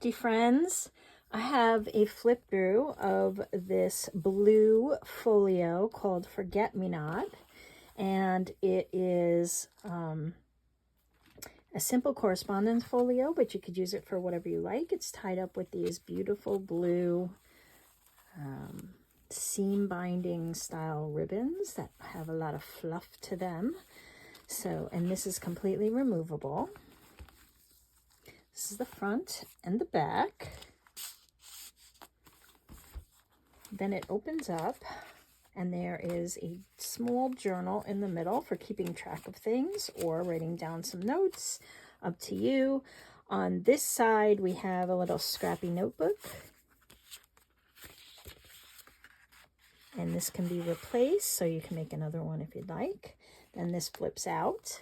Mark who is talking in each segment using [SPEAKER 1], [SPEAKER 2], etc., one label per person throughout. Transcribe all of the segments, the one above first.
[SPEAKER 1] crafty friends. I have a flip through of this blue folio called Forget Me Not, and it is a simple correspondence folio, but you could use it for whatever you like. It's tied up with these beautiful blue seam binding style ribbons that have a lot of fluff to them. So, and this is completely removable. This is the front and the back. Then it opens up and there is a small journal in the middle for keeping track of things or writing down some notes, up to you. On this side, we have a little scrappy notebook. And this can be replaced, so you can make another one if you'd like. Then this flips out.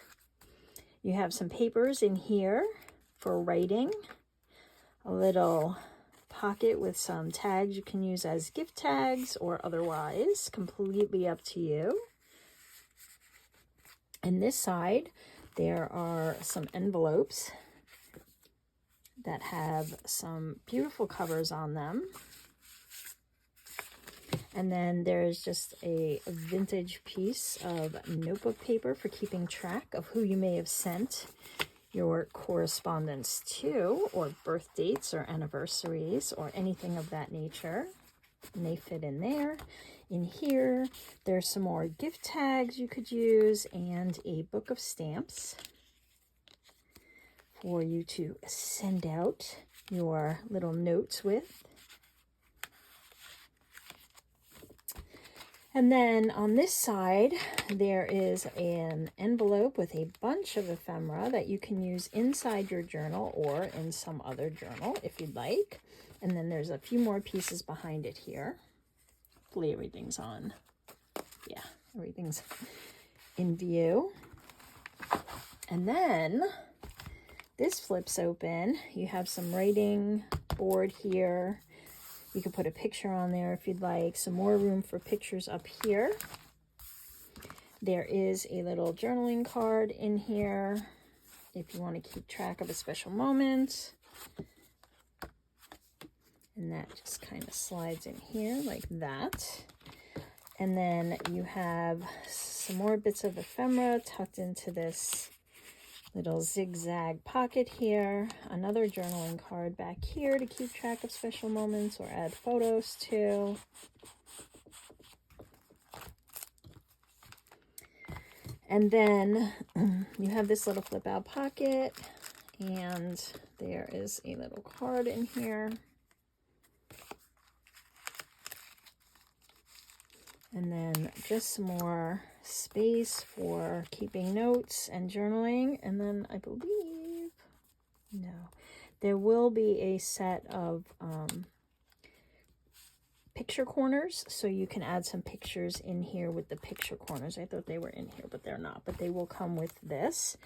[SPEAKER 1] You have some papers in here for writing, a little pocket with some tags you can use as gift tags or otherwise, completely up to you. And this side, there are some envelopes that have some beautiful covers on them. And then there's just a vintage piece of notebook paper for keeping track of who you may have sent your correspondence to, or birth dates or anniversaries or anything of that nature. And they fit in there. In here, there's some more gift tags you could use and a book of stamps for you to send out your little notes with. And then on this side, there is an envelope with a bunch of ephemera that you can use inside your journal or in some other journal if you'd like. And then there's a few more pieces behind it here. Hopefully everything's on. Yeah, everything's in view. And then this flips open. You have some writing board here. You can put a picture on there if you'd like. Some more room for pictures up here. There is a little journaling card in here if you want to keep track of a special moment. And that just kind of slides in here like that. And then you have some more bits of ephemera tucked into this little zigzag pocket here. Another journaling card back here to keep track of special moments or add photos to. And then you have this little flip out pocket, and there is a little card in here. And then just some more space for keeping notes and journaling. And then I believe, no, there will be a set of picture corners. So you can add some pictures in here with the picture corners. I thought they were in here, but they're not. But they will come with this.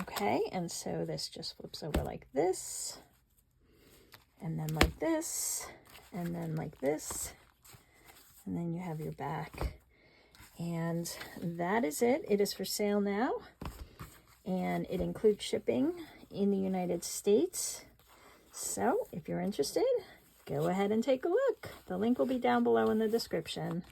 [SPEAKER 1] Okay, and so this just flips over like this. And then like this. And then like this. And then you have your back. And that is it. It is for sale now. And it includes shipping in the United States. So if you're interested, go ahead and take a look. The link will be down below in the description.